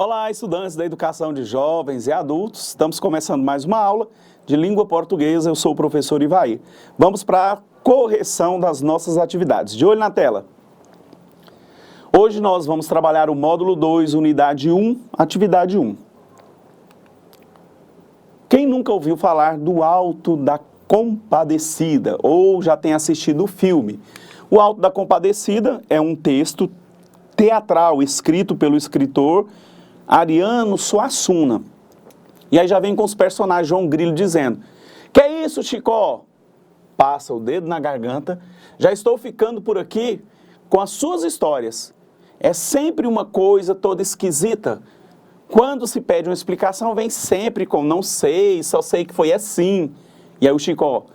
Olá, estudantes da educação de jovens e adultos. Estamos começando mais uma aula de língua portuguesa. Eu sou o professor Ivair. Vamos para a correção das nossas atividades. De olho na tela. Hoje nós vamos trabalhar o módulo 2, unidade 1, atividade 1. Quem nunca ouviu falar do Alto da Compadecida ou já tem assistido o filme? O Alto da Compadecida é um texto teatral escrito pelo escritor Ariano Suassuna. E aí já vem com os personagens João Grilo dizendo: "Que é isso, Chicó?" Passa o dedo na garganta. "Já estou ficando por aqui com as suas histórias. É sempre uma coisa toda esquisita. Quando se pede uma explicação, vem sempre com não sei, só sei que foi assim." E aí o Chicó: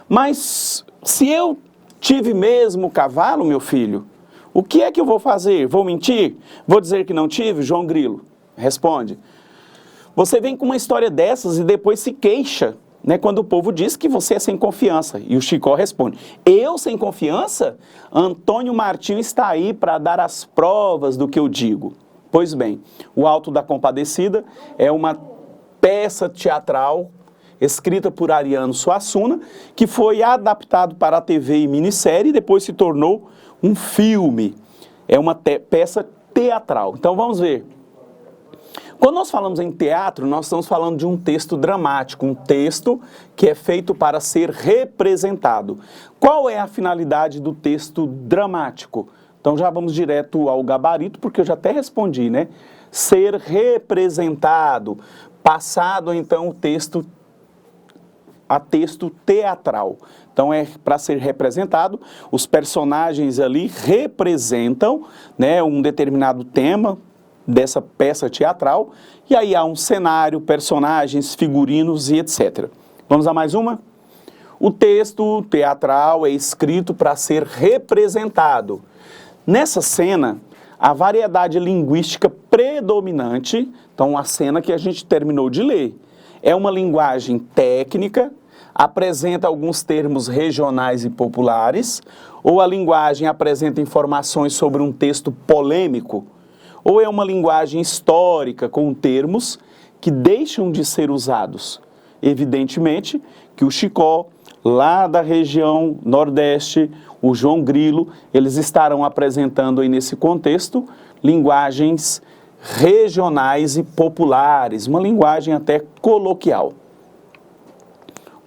"Mas se eu tive mesmo o cavalo, meu filho, o que é que eu vou fazer? Vou mentir? Vou dizer que não tive?" João Grilo responde: "Você vem com uma história dessas e depois se queixa, né, quando o povo diz que você é sem confiança." E o Chicó responde: "Eu sem confiança? Antônio Martinho está aí para dar as provas do que eu digo." Pois bem, o Alto da Compadecida é uma peça teatral escrita por Ariano Suassuna, que foi adaptado para a TV e minissérie e depois se tornou um filme. É uma peça teatral. Então vamos ver. Quando nós falamos em teatro, nós estamos falando de um texto dramático, um texto que é feito para ser representado. Qual é a finalidade do texto dramático? Então já vamos direto ao gabarito, porque eu já até respondi, né? Ser representado, passado então o texto a texto teatral. Então é para ser representado, os personagens ali representam, né, um determinado tema dessa peça teatral, e aí há um cenário, personagens, figurinos e etc. Vamos a mais uma? O texto teatral é escrito para ser representado. Nessa cena, a variedade linguística predominante, então a cena que a gente terminou de ler, é uma linguagem técnica, apresenta alguns termos regionais e populares, ou a linguagem apresenta informações sobre um texto polêmico, ou é uma linguagem histórica com termos que deixam de ser usados. Evidentemente que o Chicó, lá da região Nordeste, o João Grilo, eles estarão apresentando aí nesse contexto linguagens regionais e populares, uma linguagem até coloquial.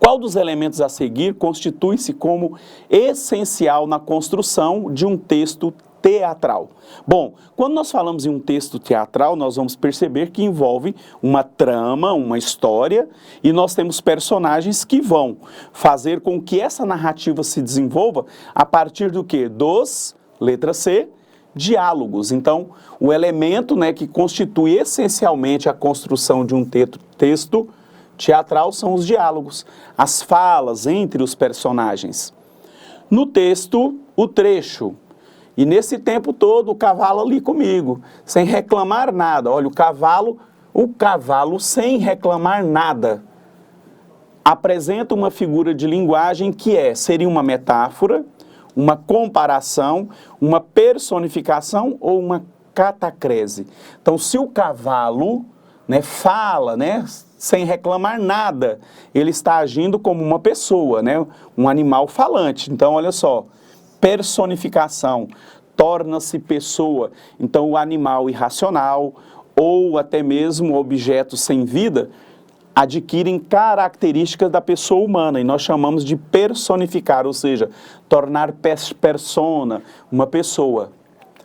Qual dos elementos a seguir constitui-se como essencial na construção de um texto teatral? Bom, quando nós falamos em um texto teatral, nós vamos perceber que envolve uma trama, uma história, e nós temos personagens que vão fazer com que essa narrativa se desenvolva a partir do quê? Dos, letra C, diálogos. Então, o elemento, né, que constitui essencialmente a construção de um texto teatral são os diálogos, as falas entre os personagens. No texto, o trecho. E nesse tempo todo, o cavalo ali comigo, sem reclamar nada. Olha, o cavalo sem reclamar nada, apresenta uma figura de linguagem que seria uma metáfora, uma comparação, uma personificação ou uma catacrese. Então, se o cavalo, né, fala, né, sem reclamar nada, ele está agindo como uma pessoa, né, um animal falante. Então, olha só, personificação, torna-se pessoa. Então, o animal irracional ou até mesmo objeto sem vida adquirem características da pessoa humana e nós chamamos de personificar, ou seja, tornar persona, uma pessoa.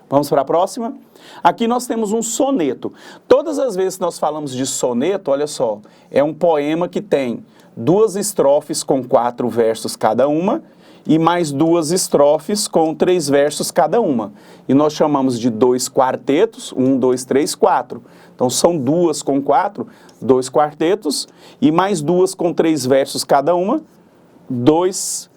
Vamos para a próxima? Aqui nós temos um soneto. Todas as vezes que nós falamos de soneto, olha só, é um poema que tem 2 estrofes com 4 versos cada uma e mais 2 estrofes com 3 versos cada uma. E nós chamamos de 2 quartetos, 1, 2, 3, 4. Então são 2 com 4, 2 quartetos, e mais 2 com 3 versos cada uma, 2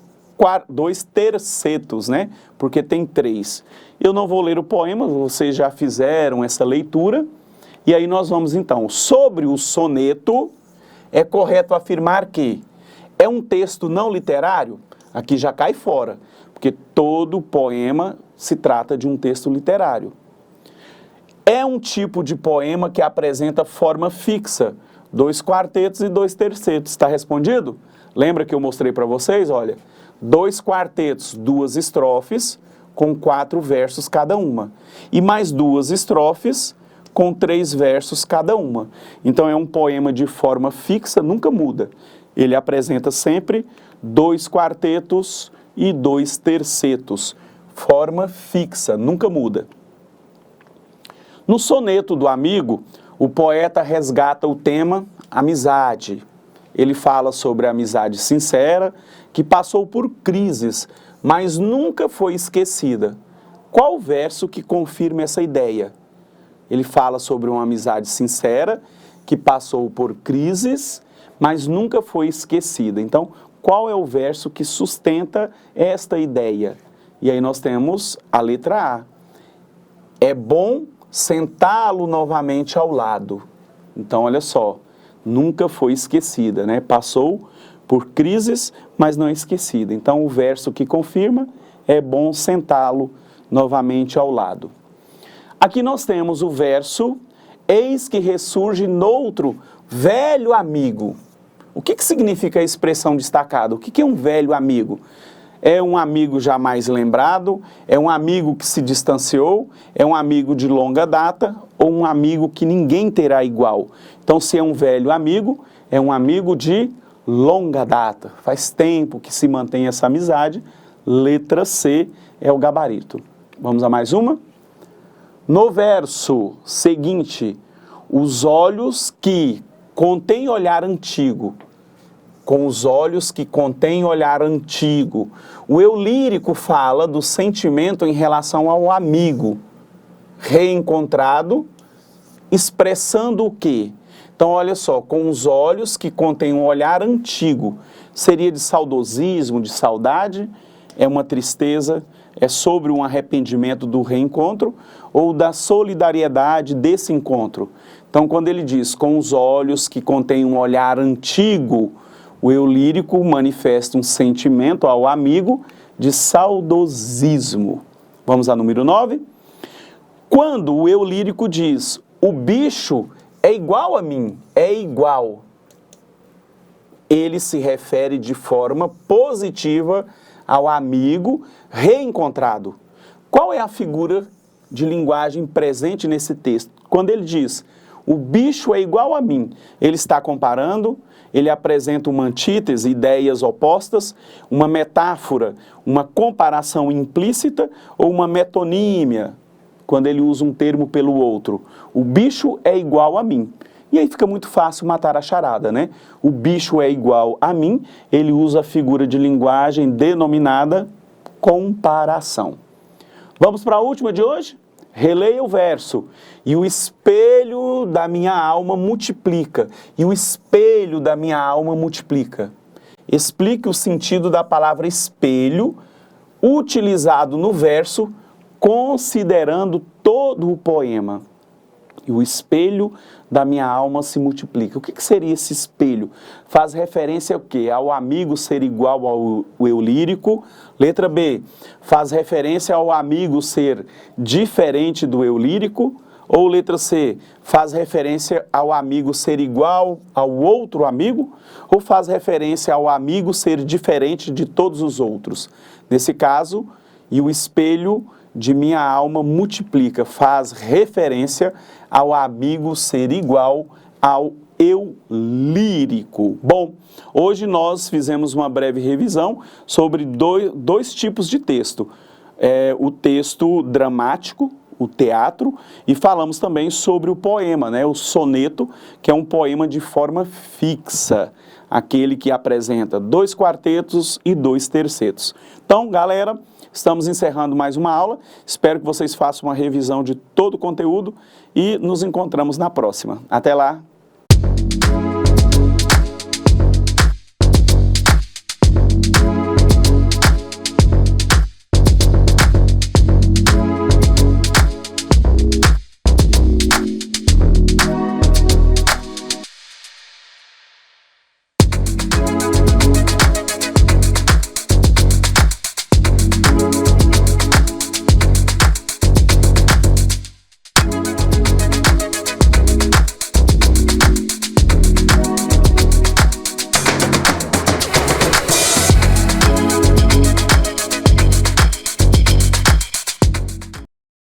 tercetos, né? Porque tem 3. Eu não vou ler o poema, vocês já fizeram essa leitura, e aí nós vamos então. Sobre o soneto, é correto afirmar que é um texto não literário? Aqui já cai fora, porque todo poema se trata de um texto literário. É um tipo de poema que apresenta forma fixa, 2 quartetos e 2 tercetos. Está respondido? Lembra que eu mostrei para vocês? Olha, 2 quartetos, 2 estrofes, com 4 versos cada uma. E mais 2 estrofes, com 3 versos cada uma. Então é um poema de forma fixa, nunca muda. Ele apresenta sempre 2 quartetos e 2 tercetos. Forma fixa, nunca muda. No soneto do amigo, o poeta resgata o tema amizade. Ele fala sobre a amizade sincera, que passou por crises, mas nunca foi esquecida. Qual verso que confirma essa ideia? Ele fala sobre uma amizade sincera, que passou por crises, mas nunca foi esquecida. Então, qual é o verso que sustenta esta ideia? E aí nós temos a letra A. É bom sentá-lo novamente ao lado. Então, olha só, nunca foi esquecida, né? Passou por crises, mas não é esquecida. Então, o verso que confirma é bom sentá-lo novamente ao lado. Aqui nós temos o verso, eis que ressurge noutro velho amigo. O que significa a expressão destacada? O que é um velho amigo? É um amigo jamais lembrado? É um amigo que se distanciou? É um amigo de longa data? Ou um amigo que ninguém terá igual? Então, se é um velho amigo, é um amigo de longa data. Faz tempo que se mantém essa amizade. Letra C é o gabarito. Vamos a mais uma? No verso seguinte, os olhos que contêm olhar antigo, com os olhos que contêm olhar antigo. O eu lírico fala do sentimento em relação ao amigo reencontrado, expressando o quê? Então, olha só, com os olhos que contêm um olhar antigo, seria de saudosismo, de saudade, é uma tristeza, é sobre um arrependimento do reencontro ou da solidariedade desse encontro. Então, quando ele diz com os olhos que contêm um olhar antigo, o eu lírico manifesta um sentimento ao amigo de saudosismo. Vamos a número 9. Quando o eu lírico diz, o bicho é igual a mim, é igual, ele se refere de forma positiva ao amigo reencontrado. Qual é a figura de linguagem presente nesse texto? Quando ele diz, o bicho é igual a mim, ele está comparando, ele apresenta uma antítese, ideias opostas, uma metáfora, uma comparação implícita ou uma metonímia, quando ele usa um termo pelo outro. O bicho é igual a mim. E aí fica muito fácil matar a charada, né? O bicho é igual a mim, ele usa a figura de linguagem denominada comparação. Vamos para a última de hoje? Releia o verso. E o espelho da minha alma multiplica. E o espelho da minha alma multiplica. Explique o sentido da palavra espelho, utilizado no verso, considerando todo o poema. E o espelho da minha alma se multiplica. O que seria esse espelho? Faz referência ao quê? Ao amigo ser igual ao eu lírico. Letra B, faz referência ao amigo ser diferente do eu lírico. Ou letra C, faz referência ao amigo ser igual ao outro amigo? Ou faz referência ao amigo ser diferente de todos os outros? Nesse caso, e o espelho de minha alma multiplica, faz referência ao amigo ser igual ao eu lírico. Bom, hoje nós fizemos uma breve revisão sobre dois tipos de texto. O texto dramático, o teatro, e falamos também sobre o poema, né? O soneto, que é um poema de forma fixa, aquele que apresenta 2 quartetos e 2 tercetos. Então, galera, estamos encerrando mais uma aula. Espero que vocês façam uma revisão de todo o conteúdo e nos encontramos na próxima. Até lá!